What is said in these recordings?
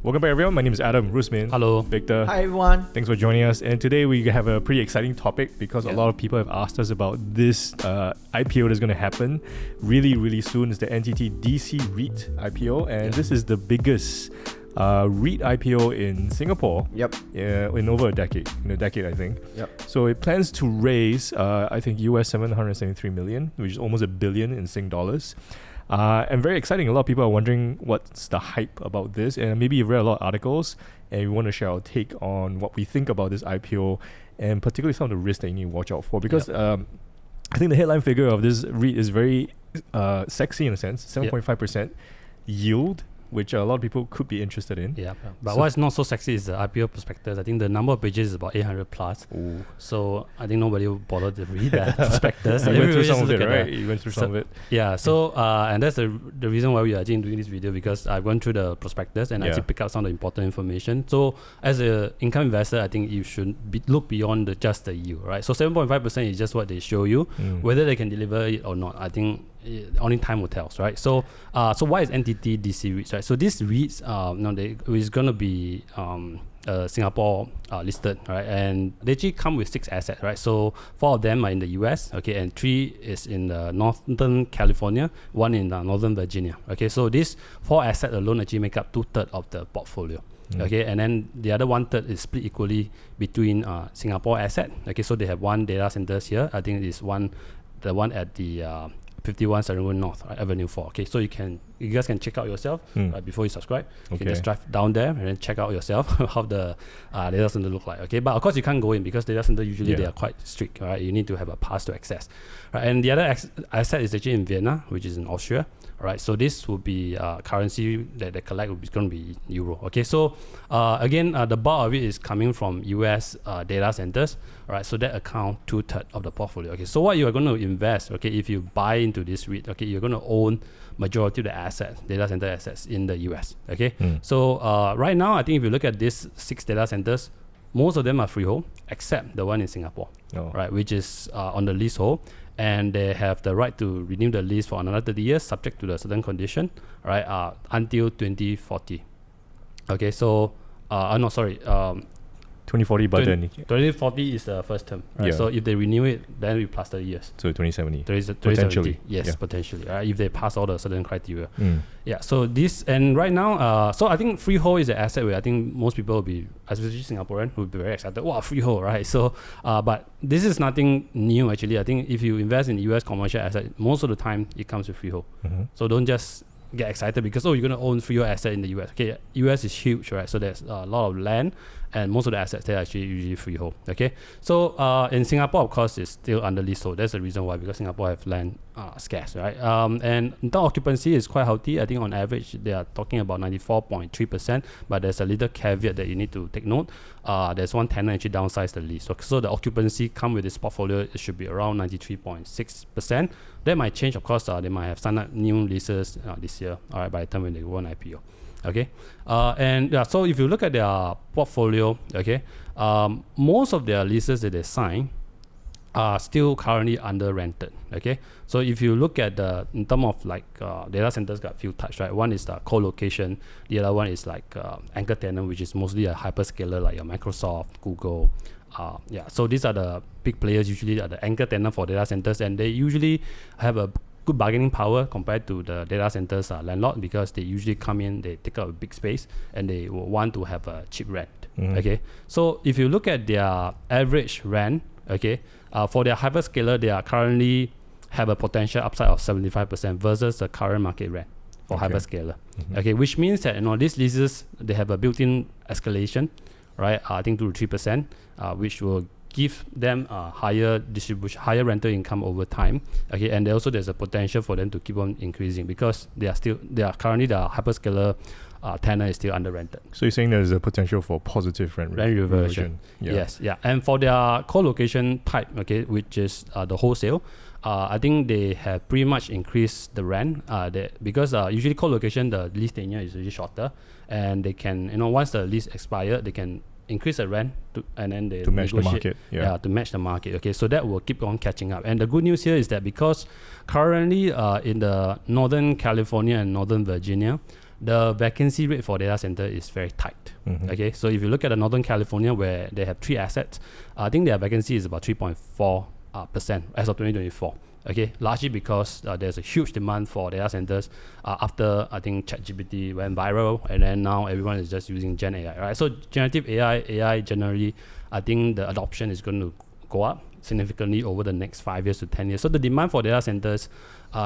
Welcome back, everyone. My name is Adam Rusmin. Hello. Victor. Hi, everyone. Thanks for joining us. And today we have a pretty exciting topic because a lot of people have asked us about this IPO that's going to happen really soon. It's the NTT DC REIT IPO. And this is the biggest REIT IPO in Singapore. In over a decade. In a decade, I think. So it plans to raise, I think, US 773 million, which is almost $1 billion in Sing dollars. And very exciting. A lot of people are wondering what's the hype about this, and maybe you've read a lot of articles and we want to share our take on what we think about this IPO and particularly some of the risks that you need to watch out for, because I think the headline figure of this REIT is very sexy in a sense, 7.5% yield, which a lot of people could be interested in. But what's not so sexy is the IPO prospectus. I think the number of pages is about 800 plus. Ooh. So I think nobody will bother to read that prospectus. You went through some of it, right? You went through some of it. Yeah, so and that's the reason why we are actually doing this video, because I've gone through the prospectus and actually pick up some of the important information. So as an income investor, I think you should look beyond just the yield, right? So 7.5% is just what they show you. Whether they can deliver it or not, I think only time will tell, right? So why is NTT DC REITs, right? So these REITs, is going to be Singapore listed, right? And they actually come with 6 assets, right? So 4 of them are in the US, okay, and 3 is in Northern California, 1 in Northern Virginia, okay? So these 4 assets alone actually make up 2/3 of the portfolio. Okay, and then the other 1/3 is split equally between Singapore asset. Okay, so they have 1 data centers here. I think it's the one at the 51 Serangoon North Avenue 4. Okay, so you guys can check out yourself before you subscribe. You can just drive down there and then check out yourself how the data center look like. Okay, but of course you can't go in because data center usually they are quite strict. Right, you need to have a pass to access. Right, and the other asset is actually in Vienna, which is in Austria. Right, so this will be currency that they collect is going to be euro. Okay, so again, the bulk of it is coming from US data centers. Right, so that account 2/3 of the portfolio. Okay, so what you are going to invest, okay, if you buy into this REIT, okay, you're going to own majority of the assets, data center assets in the US. Okay, so right now, I think if you look at these 6 data centers, most of them are freehold, except the one in Singapore, right, which is on the leasehold. And they have the right to renew the lease for another 30 years, subject to the certain condition, right? Until 2040. Okay, so 2040, but then 2040 is the first term, right? So if they renew it, then we plus 30 years. So 2070. Potentially, yes, potentially. Right? If they pass all the certain criteria. So this, and right now, so I think freehold is an asset where I think most people will be, especially Singaporean, will be very excited. Wow, freehold, right? So, but this is nothing new actually. I think if you invest in US commercial asset, most of the time it comes with freehold. So don't just get excited because you're going to own freehold asset in the US. Okay, US is huge, right? So there's a lot of land, and most of the assets there are actually usually freehold. Okay, so in Singapore, of course, it's still under leasehold. That's the reason why, because Singapore have land scarce, right? And in terms of occupancy is quite healthy. I think on average they are talking about 94.3%, but there's a little caveat that you need to take note. There's one tenant actually downsized the lease, so the occupancy come with this portfolio, it should be around 93.6%. That might change, of course. They might have signed up new leases this year, all right, by the time when they go on IPO. Okay, so if you look at their portfolio, okay, most of their leases that they sign are still currently under rented. Okay, so if you look at in terms of like data centers, got a few types, right? One is the co-location, the other one is like anchor tenant, which is mostly a hyperscaler like your Microsoft, Google. So these are the big players, usually are the anchor tenant for data centers, and they usually have a good bargaining power compared to the data centers landlord, because they usually come in, they take up a big space, and they will want to have a cheap rent. Okay, so if you look at their average rent, okay, for their hyperscaler, they are currently have a potential upside of 75% versus the current market rent for hyperscaler. Okay, which means that these leases, they have a built-in escalation, right? I think 2 to 3%, which will give them higher distribution, higher rental income over time. Okay, and there's a potential for them to keep on increasing because they are currently the hyperscaler tenant is still under rented. So you're saying there's a potential for positive rent reversion. Yes, and for their co-location type, okay, which is the wholesale, I think they have pretty much increased the rent because usually co-location, the lease tenure is usually shorter, and they can, once the lease expired, they can increase the rent and then they to match the market. To match the market. Okay, so that will keep on catching up. And the good news here is that because currently in the Northern California and Northern Virginia, the vacancy rate for data center is very tight. Okay, so if you look at the Northern California where they have 3 assets, I think their vacancy is about 3.4% as of 2024. Okay, largely because there's a huge demand for data centers after I think ChatGPT went viral, and then now everyone is just using Gen AI, right? So generative AI generally, I think the adoption is going to go up significantly over the next 5 years to 10 years. So the demand for data centers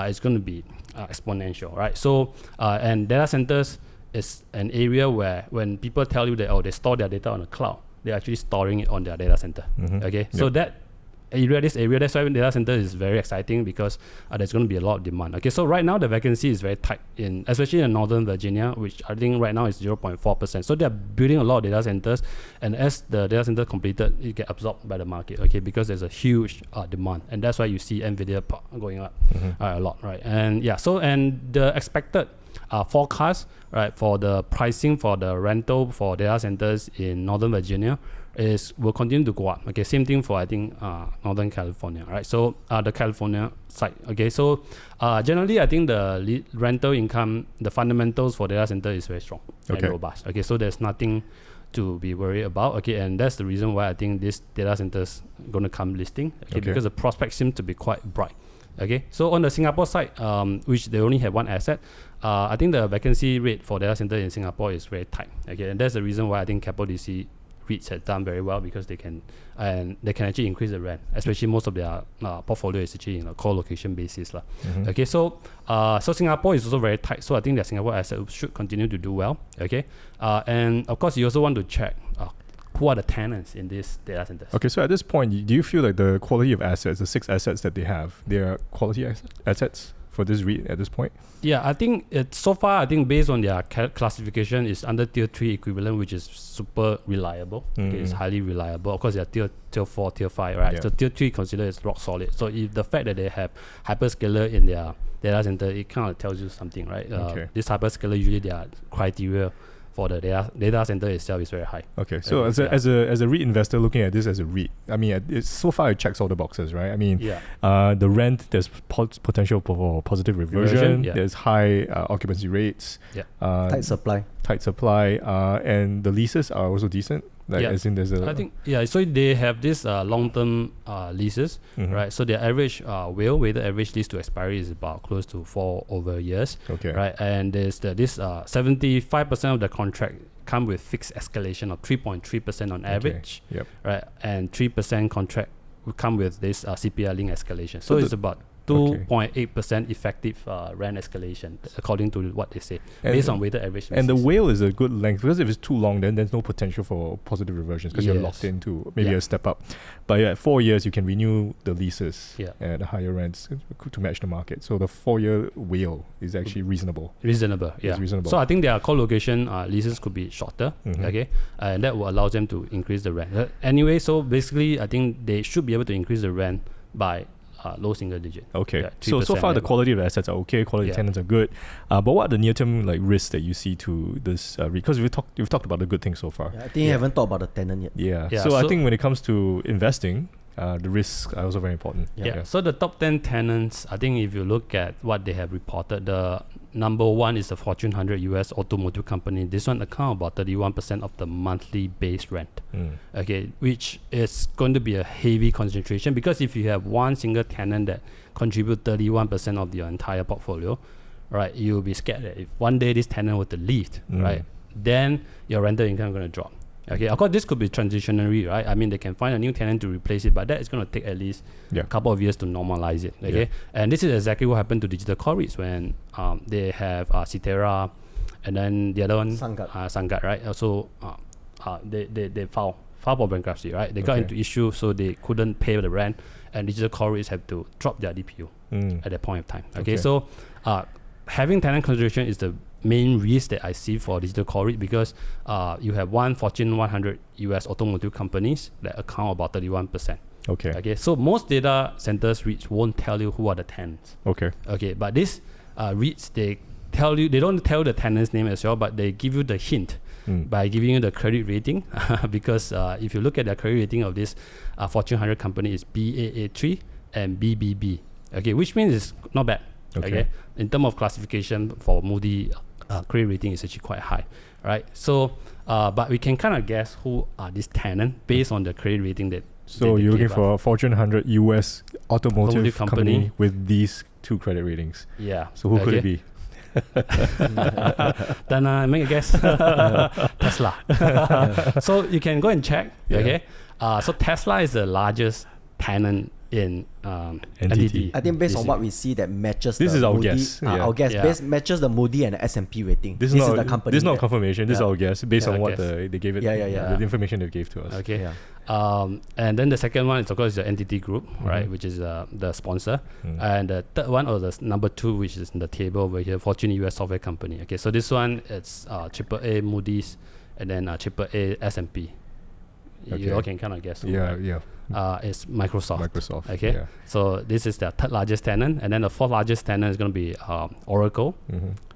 is going to be exponential, right? So and data centers is an area where when people tell you that they store their data on the cloud, they're actually storing it on their data center. Okay, so this area, that's why data center is very exciting, because there's going to be a lot of demand. Okay, so right now the vacancy is very tight especially in Northern Virginia, which I think right now is 0.4%. So they're building a lot of data centers, and as the data center completed, it get absorbed by the market. Okay, because there's a huge demand, and that's why you see Nvidia going up a lot, right? And the expected forecast, right, for the pricing for the rental for data centers in Northern Virginia will continue to go up. Okay, same thing for I think Northern California, right? So the California side. Okay, so generally I think the rental income, the fundamentals for data center is very strong and robust. Okay, so there's nothing to be worried about. Okay, and that's the reason why I think this data centers going to come listing. Okay, because the prospect seems to be quite bright. Okay, so on the Singapore side, which they only have 1 asset, I think the vacancy rate for data center in Singapore is very tight. Okay, and that's the reason why I think Keppel DC REITs have done very well, because they can actually increase the rent, especially most of their portfolio is actually in a co-location basis. Okay, so Singapore is also very tight, so I think that Singapore asset should continue to do well. Okay, and of course you also want to check who are the tenants in these data centers. Okay, so at this point, do you feel like the quality of assets, the 6 assets that they have, they are quality assets for this REIT at this point? Yeah, I think so far, I think based on their classification, is under tier 3 equivalent, which is super reliable. Okay, it's highly reliable. Of course, they are tier 4, tier 5, right? So tier 3 considered is rock solid. So if the fact that they have hyperscaler in their data center, it kind of tells you something, right? This hyperscaler, usually their criteria for the data center itself is very high. Okay, so as a REIT investor looking at this as a REIT, I mean, so far it checks all the boxes, right? I mean, the rent, there's potential for positive reversion. There's high occupancy rates. Tight supply. And the leases are also decent. Like, as in there's I think so they have this long-term leases, right? So their average weighted average lease to expiry is about close to 4 over years. Okay, right? And there's this 75% of the contract come with fixed escalation of 3.3% on average. Right? And 3% contract will come with this CPI link escalation. So it's about 2.8% effective rent escalation, according to what they say, based on weighted average. And the WALE is a good length, because if it's too long, then there's no potential for positive reversions, because you're locked into maybe a step up. But at 4 years, you can renew the leases at higher rents to match the market. So the 4-year WALE is actually reasonable. It's reasonable. So I think their co-location leases could be shorter, okay, and that will allow them to increase the rent. Anyway, so basically, I think they should be able to increase the rent by low single digit. Okay, so far the quality of the assets are okay, quality of tenants are good, but what are the near-term risks that you see to this because we've talked about the good things so far. I think you haven't talked about the tenant yet. So I think when it comes to investing, the risks are also very important. So the top 10 tenants, I think if you look at what they have reported, the number 1 is the Fortune 100 US automotive company. This one account about 31% of the monthly base rent. Okay, which is going to be a heavy concentration, because if you have one single tenant that contribute 31% of your entire portfolio, right, you'll be scared that if one day this tenant were to leave, right, then your rental income is going to drop. Okay, of course this could be transitionary, right? I mean, they can find a new tenant to replace it, but that is going to take at least a couple of years to normalize it. Okay, and this is exactly what happened to digital core REITs when they have Cetera, and then the other one Sangat, right? Also, they filed for bankruptcy, right? They got into issue, so they couldn't pay the rent, and digital core REITs have to drop their DPU at that point of time. Okay, so having tenant concentration is the main risk that I see for digital core REIT, because you have one Fortune 100 US automotive companies that account about 31%. Okay. So most data centers REITs won't tell you who are the tenants. Okay. But these REITs, they don't tell the tenant's name as well, but they give you the hint by giving you the credit rating, because if you look at the credit rating of this Fortune 100 company, is Baa3 and BBB. Okay, which means it's not bad. Okay. In terms of classification for Moody credit rating is actually quite high, right? So, but we can kind of guess who are these tenants based on the credit rating that. So you're looking for a Fortune 100 US automotive company with these 2 credit ratings. Yeah. So who could it be? Then make a guess. Tesla. So you can go and check. Yeah. Okay. So Tesla is the largest tenant in NTT. I think based on what we see, that matches. This the is our Moody, guess. Our guess matches the Moody and the S&P rating. This is the company. This is not confirmation. This is our guess based on what they gave it. The information they gave to us. Okay. Yeah. And then the second one is of course the NTT Group, right, which is the sponsor, and the third one, or the number 2, which is in the table over here, Fortune US Software Company. Okay, so this one it's AAA Moody's, and then AAA S&P. Okay. You all can kind of guess. It's Microsoft. Okay, so this is the third largest tenant, and then the fourth largest tenant is going to be Oracle,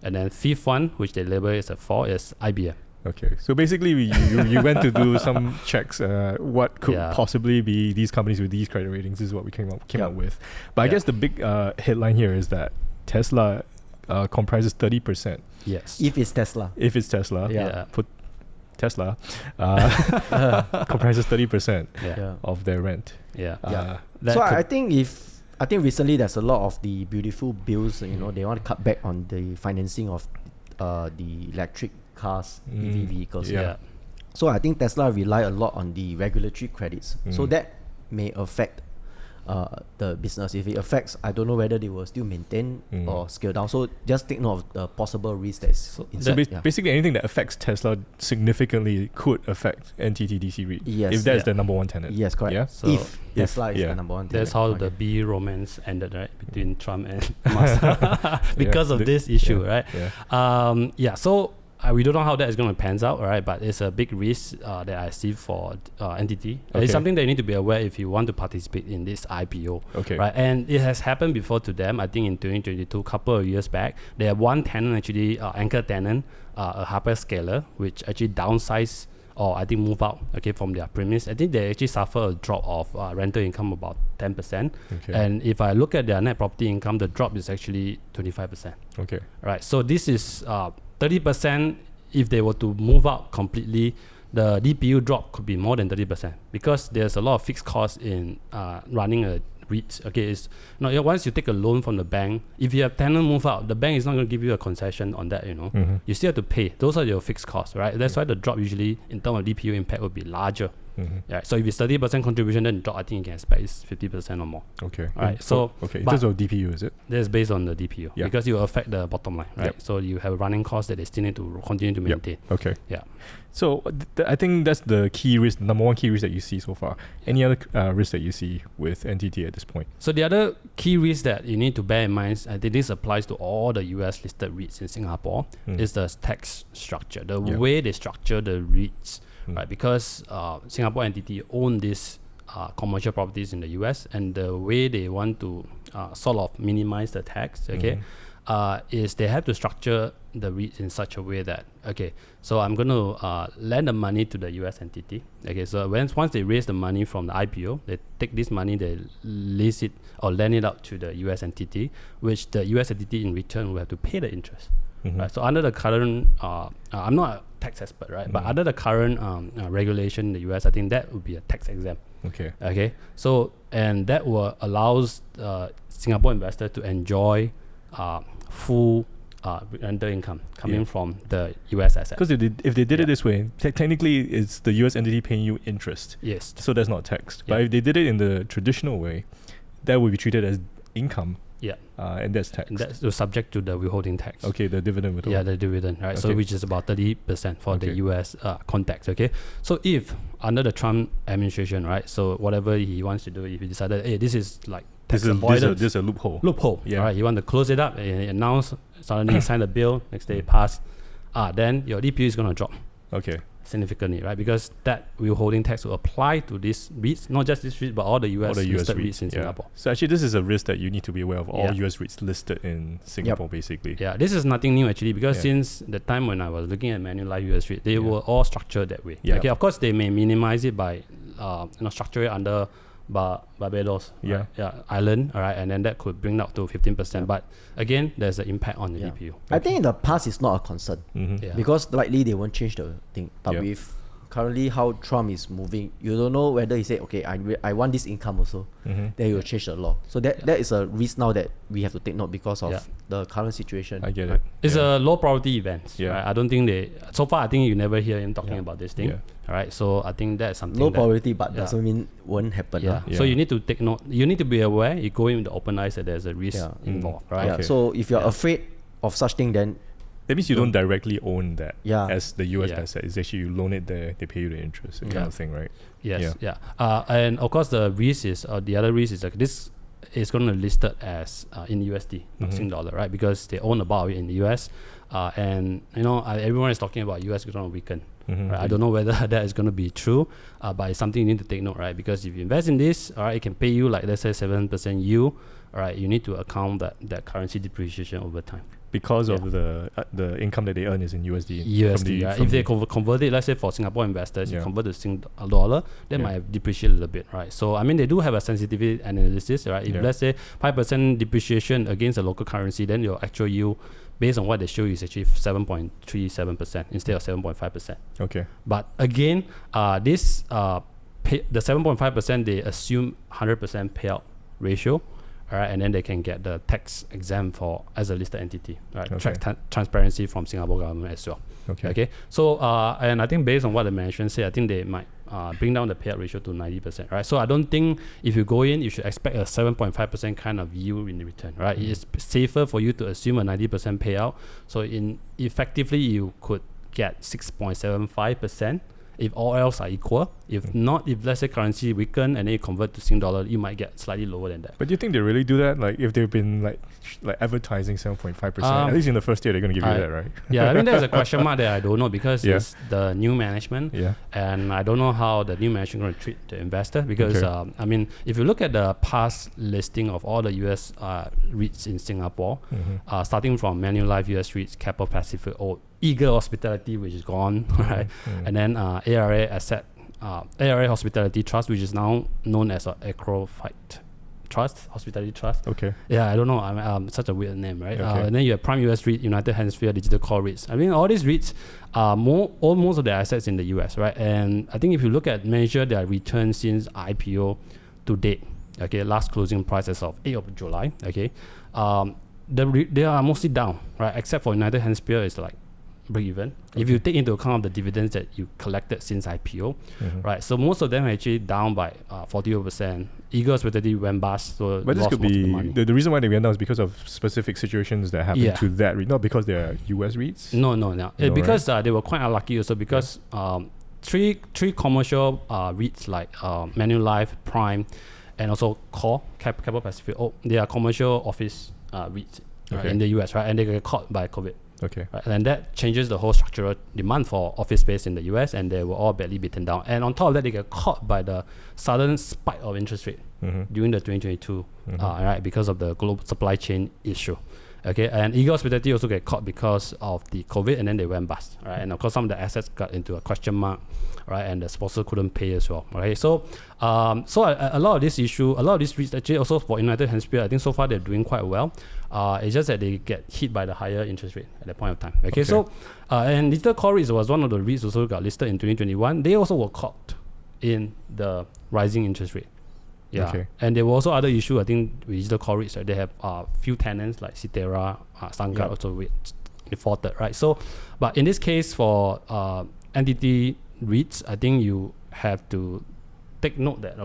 and then fifth one, which they label as a 4, is IBM. Okay, so basically you went to do some checks. What could possibly be these companies with these credit ratings? This is what we came up with. But I guess the big headline here is that Tesla comprises 30%. Yes. If it's Tesla. Put Tesla comprises 30% of their rent. So I think recently there's a lot of the beautiful bills. They want to cut back on the financing of the electric cars, EV vehicles. So I think Tesla rely a lot on the regulatory credits. So that may affect the business. If it affects, I don't know whether they will still maintain or scale down. So just take note of the possible risk that's basically anything that affects Tesla significantly could affect NTT DC REIT. Yes. If that's the number 1 tenant. Yes, correct. Yeah? So if Tesla is the number 1 tenant. That's how the B romance ended, right? Between Trump and Musk. Because of this issue, right? So we don't know how that is going to pan out, right? But it's a big risk that I see for NTT. It's something that you need to be aware if you want to participate in this IPO, right? And it has happened before to them. I think in 2022, couple of years back, they have one tenant actually, anchor tenant, a hyperscaler, which actually downsized or I think move out from their premise. I think they actually suffer a drop of rental income about 10%. And if I look at their net property income, the drop is actually 25%. Right. So this is 30%. If they were to move out completely, the DPU drop could be more than 30% because there's a lot of fixed costs in running a REITs. Once you take a loan from the bank, if you have tenant move out, the bank is not going to give you a concession on that. You still have to pay. Those are your fixed costs, right? That's why the drop usually in terms of DPU impact will be larger. So if it's 30% contribution, then the drop I think you can expect is 50% or more. Right. So in terms of DPU, is it? That's based on the DPU because it will affect the bottom line, right? So you have running costs that they still need to continue to maintain. So I think that's the key risk, number 1 key risk that you see so far. Any other risk that you see with NTT at this point? So the other key risk that you need to bear in mind, I think this applies to all the US listed REITs in Singapore, is the tax structure, the way they structure the REITs, right? Because Singapore entity own these commercial properties in the US, and the way they want to sort of minimize the tax, is they have to structure the REITs in such a way that so I'm going to lend the money to the US entity. So once they raise the money from the IPO, they take this money, they lease it or lend it out to the US entity, which the US entity in return will have to pay the interest. Right? So under the current, I'm not a tax expert, right? But under the current regulation in the US, I think that would be a tax exempt. So and that will allows Singapore investor to enjoy full rental income coming from the US asset. Because if they did it this way, technically it's the US entity paying you interest. Yes. So that's not taxed. But if they did it in the traditional way, that would be treated as income. And that's taxed. And that's subject to the withholding tax. The dividend withholding. The dividend, right? So which is about 30% for the US context. So if under the Trump administration, right? So whatever he wants to do, if he decided, hey, this is like tax avoidance. This is a loophole. Right? You want to close it up and announce, suddenly sign the bill, next day pass, then your DPU is going to drop. Significantly, right? Because that withholding tax will apply to these REITs, not just this REIT, but all the US listed REITs in Singapore. So actually, this is a risk that you need to be aware of. All US REITs listed in Singapore, basically. This is nothing new actually, because since the time when I was looking at Manulife US REIT, they were all structured that way. Of course, they may minimize it by structure it under Barbados, island, all right, and then that could bring up to 15%. But again, there's an impact on the DPU. I think in the past it's not a concern because likely they won't change the thing. But with currently how Trump is moving, you don't know whether he say, okay, I want this income also, then he will change the law. So that is a risk now that we have to take note because of the current situation. I get it. It's a low probability event. Right? I don't think so far I think you never hear him talking about this thing. All right, so I think that's something low probability, but doesn't mean won't happen. So you need to take note. You need to be aware. You go in with the open eyes that there's a risk involved. Right. Okay. So if you're afraid of such thing, then that means you don't directly own that as the US asset. It's actually you loan it there, they pay you the interest, that kind of thing, right? Yes. And of course the risk is the other risk is like this is going to be listed as in USD, not Sing dollar, right? Because they own about it in the US, and everyone is talking about US is going to weaken. Right? I don't know whether that is going to be true, but it's something you need to take note, right? Because if you invest in this, all right, it can pay you like let's say 7% yield. All right, you need to account that currency depreciation over time. Because of the income that they earn is in USD. USD, if they convert it, let's say for Singapore investors, you convert to Sing dollar, they might depreciate a little bit, right? So I mean, they do have a sensitivity analysis, right? If let's say 5% depreciation against the local currency, then your actual yield, based on what they show you, is actually 7.37% instead of 7.5%. Okay. But again, the 7.5% they assume 100% payout ratio. All right, and then they can get the tax exempt as a listed entity, right? Transparency from Singapore government as well. Okay. So, and I think based on what the management said, I think they might bring down the payout ratio to 90%, right? So I don't think if you go in, you should expect a 7.5% kind of yield in the return, right? It's safer for you to assume a 90% payout. So effectively, you could get 6.75%. If all else are equal. If not, if let's say currency weaken and then you convert to Sing dollar, you might get slightly lower than that. But do you think they really do that? Like if they've been like advertising 7.5%, at least in the first year they're going to give you that, right? I mean there's a question mark there. I don't know because it's the new management, and I don't know how the new management going to treat the investor because I mean if you look at the past listing of all the US REITs in Singapore, starting from Manulife US REITs, Keppel Pacific, Eagle Hospitality, which is gone, right? And then ARA Hospitality Trust, which is now known as Acrophyte Trust, Hospitality Trust. Okay. Yeah, I don't know. I'm such a weird name, right? And then you have Prime US REIT, United Hemisphere, Digital Core REITs. I mean, all these REITs are most of their assets in the US, right? And I think if you look at measure their return since IPO to date, last closing price as of 8th of July, they are mostly down, right? Except for United Hemisphere, it's like break even. If you take into account the dividends that you collected since IPO, right? So most of them are actually down by 40%. Eagle Hospitality went bust, so but this could be the reason why they went down is because of specific situations that happened to that REIT, not because they're US REITs. No. Because they were quite unlucky also because three commercial REITs like Manulife, Prime, and also Core, Keppel Pacific. They are commercial office REITs in the US, right? And they get caught by COVID. Okay. Right? And that changes the whole structural demand for office space in the US, and they were all badly beaten down. And on top of that, they get caught by the sudden spike of interest rate during the 2022, right, because of the global supply chain issue. Okay, and Eagle Hospitality also get caught because of the COVID, and then they went bust, right? And of course, some of the assets got into a question mark, right? And the sponsor couldn't pay as well, right? So, a lot of this issue, a lot of these REITs actually also for United Hemisphere, I think so far they're doing quite well. It's just that they get hit by the higher interest rate at that point of time. Okay. So, and Digital Core REITs was one of the REITs also got listed in 2021. They also were caught in the rising interest rate. Yeah, and there were also other issues. I think with Digital Core REITs, right, they have few tenants like Citera, Sangkat also defaulted, right? So, but in this case for NTT REITs, I think you have to take note that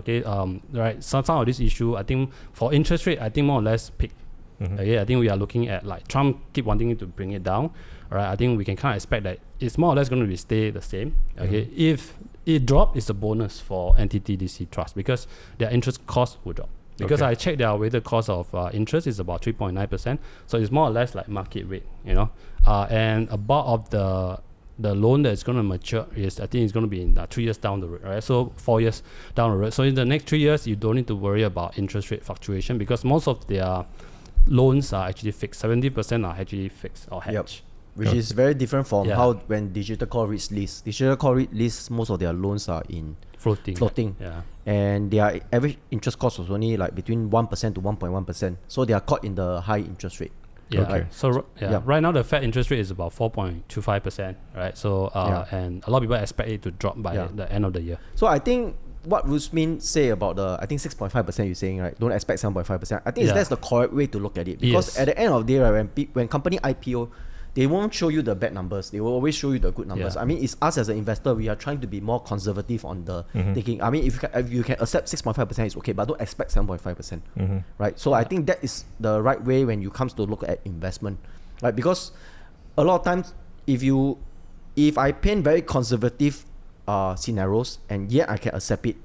right, some of this issue, I think for interest rate, I think more or less peak. I think we are looking at like Trump keep wanting to bring it down. Right, I think we can kind of expect that it's more or less going to stay the same. If it drops, it's a bonus for NTT DC Trust because their interest cost will drop. Because I checked their weighted cost of interest is about 3.9%, so it's more or less like market rate, and about of the loan that's going to mature is, I think it's going to be in 3 years down the road, right? So 4 years down the road. So in the next 3 years, you don't need to worry about interest rate fluctuation because most of their loans are actually fixed. 70% are actually fixed or hedged. which is very different from how when digital core REITs list. Digital core REIT lists, most of their loans are in floating. Yeah. And their average interest cost was only like between 1% to 1.1%. So they are caught in the high interest rate. Yeah. Okay. Right. So right now the Fed interest rate is about 4.25%, right? So and a lot of people expect it to drop by the end of the year. So I think what Rusmin say about the, I think 6.5% you're saying, right? Don't expect 7.5%. I think that's the correct way to look at it, because at the end of the day, right, when company IPO, they won't show you the bad numbers. They will always show you the good numbers. I mean, it's us as an investor, we are trying to be more conservative on the thinking. I mean, if you can accept 6.5%, it's okay, but don't expect 7.5%, right? So I think that is the right way when you comes to look at investment, right? Because a lot of times, if I paint very conservative scenarios and yet I can accept it,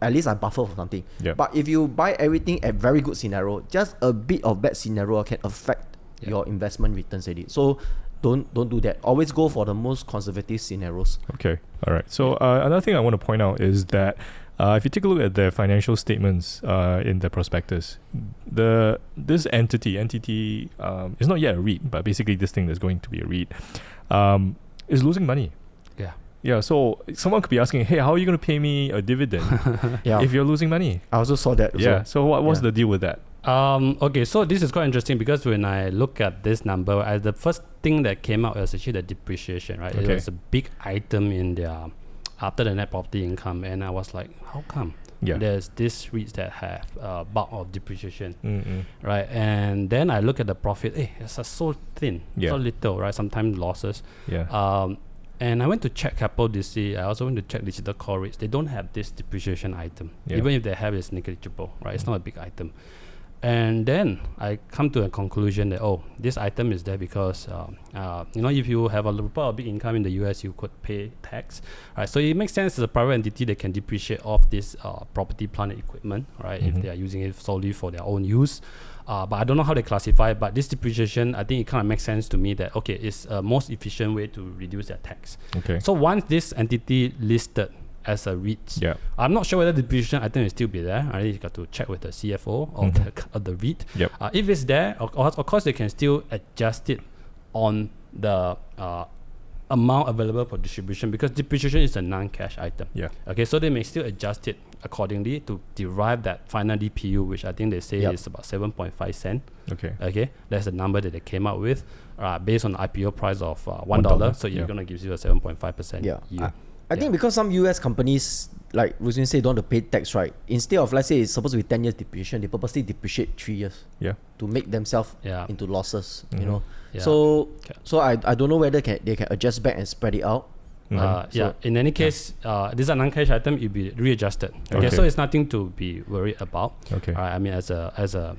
at least I buffer for something. But if you buy everything at very good scenario, just a bit of bad scenario can affect your investment returns already. So don't do that. Always go for the most conservative scenarios. Okay, all right. So another thing I want to point out is that if you take a look at their financial statements in the prospectus, this entity is not yet a REIT, but basically this thing that's going to be a REIT is losing money. Yeah, so someone could be asking, hey, how are you going to pay me a dividend if you're losing money? I also saw that. Yeah, so what's the deal with that? Okay, so this is quite interesting because when I look at this number, the first thing that came out was actually the depreciation, right? It was a big item in their after the net property income, and I was like, how come? There's this REITs that have bulk of depreciation, right? And then I look at the profit, it's so thin, so little, right? Sometimes losses. And I went to check Capital DC. I also went to check digital core REITs. They don't have this depreciation item. Even if they have, it's negligible, right? It's not a big item. And then I come to a conclusion that, this item is there because, if you have a big income in the US, you could pay tax, right? So it makes sense as a private entity, they can depreciate off this property, plant, and equipment, right? If they are using it solely for their own use. But I don't know how they classify it, but this depreciation, I think it kind of makes sense to me that, it's a most efficient way to reduce their tax. So once this entity listed as a REIT, I'm not sure whether the depreciation item will still be there. I got to check with the CFO of the REIT. If it's there, of course, they can still adjust it on the amount available for distribution, because depreciation is a non-cash item. Okay, so they may still adjust it accordingly to derive that final DPU, which I think they say is about 7.5 cents. Okay, that's the number that they came up with based on the IPO price of $1. So you're going to give you a 7.5% yield. I think because some US companies, like Rusmin said, don't want to pay tax, right? Instead of, let's say, it's supposed to be 10 years depreciation, they purposely depreciate 3 years to make themselves into losses, you know. So I don't know whether they can adjust back and spread it out. In any case, this is a non-cash item, it will be readjusted. Okay, so it's nothing to be worried about. I mean, as a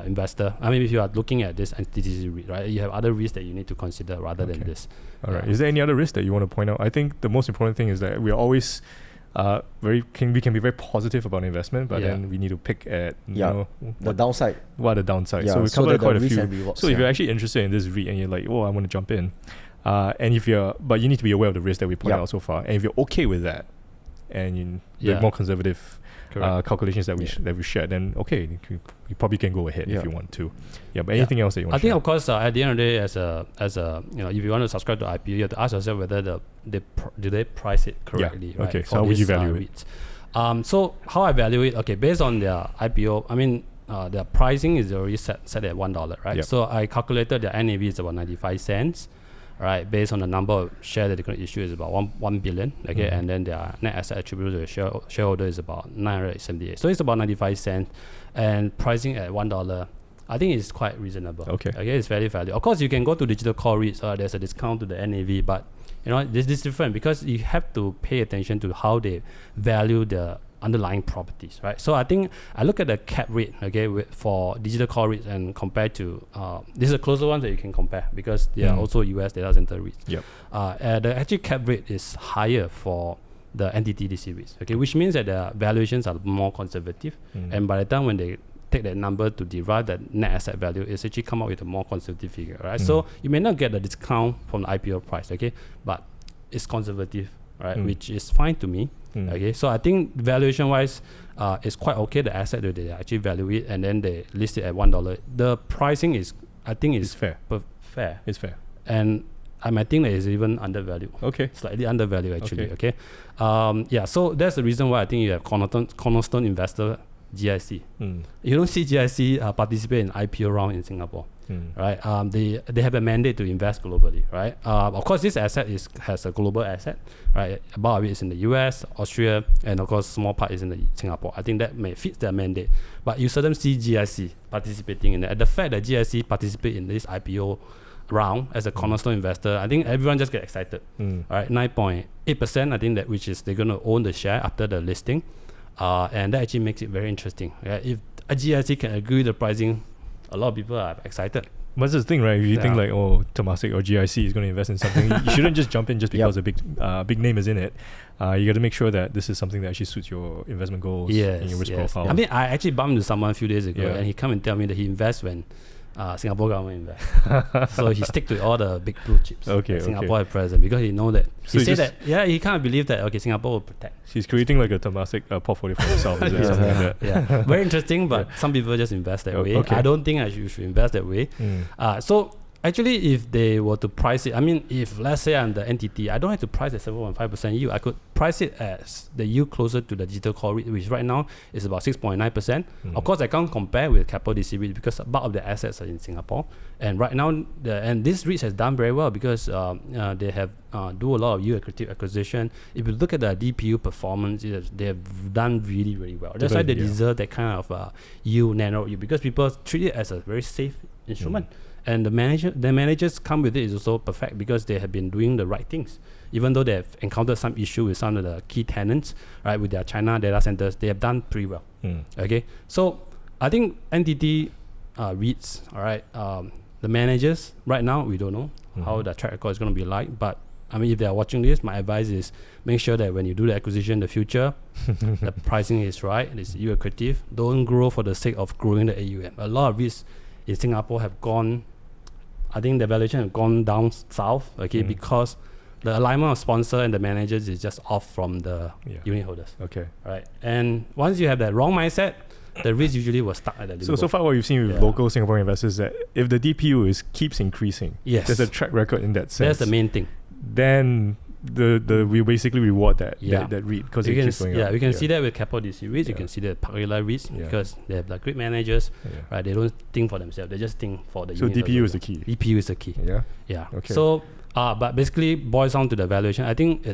investor, I mean, if you are looking at this NTT REIT, right, you have other risks that you need to consider rather than this. All right. Is there any other risk that you want to point out? I think the most important thing is that we are always we can be very positive about investment, but then we need to pick at the downside. What are the downsides? So we covered quite a few. So if you're actually interested in this REIT and you're like, I want to jump in, and but you need to be aware of the risk that we pointed out so far. And if you're okay with that, and the more conservative calculations that we shared, then you probably can go ahead if you want to. But anything else that you want to share? I think, of course, at the end of the day, as a if you want to subscribe to IPO, you have to ask yourself whether do they price it correctly, right? Okay, so how would you value it? So how I value it, based on their IPO, I mean, their pricing is already set at $1, right? So I calculated their NAV is about 95 cents. Right, based on the number of shares that they're going to issue is about 1 billion, and then their net asset attributable to the shareholder is about 978. So it's about 95 cents, and pricing at $1, I think it's quite reasonable. Okay, it's very value. Of course, you can go to digital core REITs. There's a discount to the NAV, but this is different because you have to pay attention to how they value the underlying properties, right? So I think I look at the cap rate, for digital core REITs and compared to these are closer ones that you can compare because they are also US data center REITs. The actual cap rate is higher for the NTT DC REITs, which means that the valuations are more conservative, and by the time when they take that number to derive that net asset value, it's actually come up with a more conservative figure, right? So you may not get the discount from the IPO price, but it's conservative, right? Which is fine to me. So I think valuation wise, it's quite okay. The asset that they actually value it and then they list it at $1. The pricing is, I think, is fair. Fair. It's fair. And I might think that it's even undervalued. Okay. Slightly undervalued actually. Okay. So that's the reason why I think you have cornerstone investor GIC. You don't see GIC participate in IPO round in Singapore. Right? They have a mandate to invest globally, right? Of course, this asset has a global asset, right? A lot of it is in the US, Austria, and of course, small part is in the Singapore. I think that may fit their mandate. But you seldom see GIC participating in that. The fact that GIC participate in this IPO round as a cornerstone investor, I think everyone just get excited. Right? 9.8%, I think that which is they're going to own the share after the listing, and that actually makes it very interesting. Right? If a GIC can agree with the pricing, a lot of people are excited. What's the thing, right? If you think like, Temasek or GIC is going to invest in something, you shouldn't just jump in just because a big name is in it. You got to make sure that this is something that actually suits your investment goals and your risk profile. I mean, I actually bumped into someone a few days ago, and he come and tell me that he invests when Singapore government invest. So he stick to all the big blue chips that Singapore have present, because he know that. So he said that, he kind of believe that, Singapore will protect. He's creating like a Temasek portfolio for himself. Is something like that? Very interesting, but some people just invest that way. I don't think you should invest that way. So actually, if they were to price it, I mean, if let's say I'm the NTT, I don't have to price at 7.5% yield. I could price it as the yield closer to the digital core REIT, which right now is about 6.9%. Of course, I can't compare with Keppel DC REIT because a bulk of the assets are in Singapore. And right now, this REIT has done very well because they have do a lot of yield accretive acquisition. If you look at the DPU performance, they have done really, really well. That's why they deserve that kind of yield, narrow yield, because people treat it as a very safe instrument. And the managers come with it is also perfect because they have been doing the right things. Even though they have encountered some issue with some of the key tenants, right, with their China data centers, they have done pretty well. Okay, so I think NTT REITs, all right, the managers right now we don't know how the track record is going to be like, but I mean, if they are watching this, my advice is make sure that when you do the acquisition in the future, the pricing is right, it's yield accretive. Don't grow for the sake of growing the AUM. A lot of REITs in Singapore have gone, I think the valuation have gone down south, because the alignment of sponsor and the managers is just off from the unit holders. Okay. Right. And once you have that wrong mindset, the risk usually will stuck at the limbo. So far what you've seen with local Singaporean investors is that if the DPU keeps increasing, there's a track record in that sense. That's the main thing. Then we basically reward that REIT because it keeps going up. We can see that with Keppel DC REITs. You can see that Park Villa REITs because they have like great managers, right? They don't think for themselves. They just think for the unit. So DPU is the key. DPU is the key. Yeah. Okay. So, but basically boils down to the valuation. I think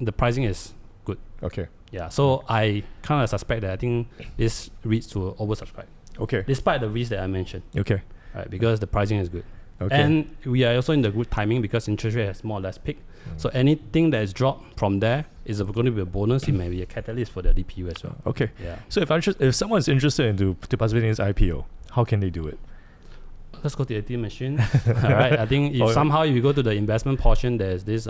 the pricing is good. Okay. Yeah. So I kind of suspect that I think this REITs will oversubscribe. Okay. Despite the risks that I mentioned. Okay. Right, because the pricing is good. Okay. And we are also in the good timing because interest rate has more or less peaked. So anything that is dropped from there is going to be a bonus. It may be a catalyst for the DPU as well. Okay. Yeah. So if someone's interested in to participate in this IPO, how can they do it? Let's go to the ATM machine. All right. I think if somehow you go to the investment portion, there's this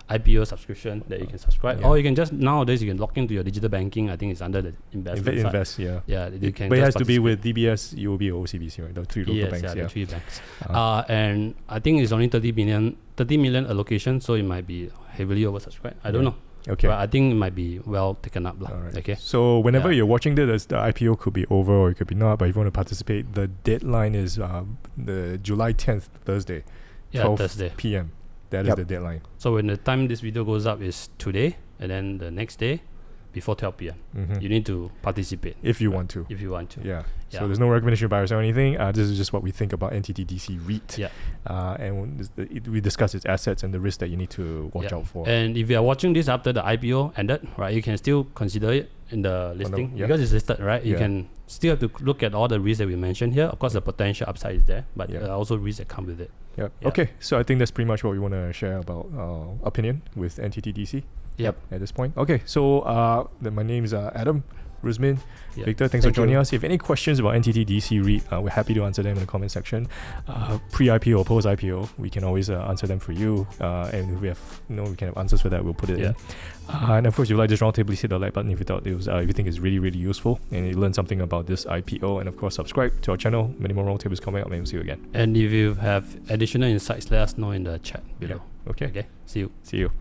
IPO subscription that you can subscribe, or you can just nowadays you can log into your digital banking. I think it's under the investment side. You can. But it has to be with DBS, UOB, or OCBC, right? The three local banks. The three banks. And I think it's only 30 million allocation, so it might be heavily oversubscribed. I don't know. Okay. But I think it might be well taken up. Right. Okay. So whenever you're watching this, the IPO could be over or it could be not. But if you want to participate, the deadline is the July 10th, Thursday, 12 p.m. That is the deadline. So when the time this video goes up is today, and then the next day, before 12 p.m. You need to participate. If you want to. Yeah. So there's no recommendation buy or sell anything. This is just what we think about NTT DC REIT. Yeah. And we discuss its assets and the risks that you need to watch out for. And if you are watching this after the IPO ended, right, you can still consider it in the listing because it's listed, right? You can still have to look at all the risks that we mentioned here. Of course, the potential upside is there, but there are also risks that come with it. Okay. So I think that's pretty much what we want to share about our opinion with NTT DC. At this point. Okay, so my name is Adam, Rusmin, Victor, thanks for joining us. If you have any questions about NTT DC REIT, we're happy to answer them in the comment section. Pre-IPO or post-IPO, we can always answer them for you. And if we have, we can have answers for that, we'll put it in. And of course, if you like this roundtable, please hit the like button if you thought it was, if you think it's really, really useful and you learned something about this IPO. And of course, subscribe to our channel. Many more roundtables coming up, and we'll see you again. And if you have additional insights, let us know in the chat below. Okay. See you.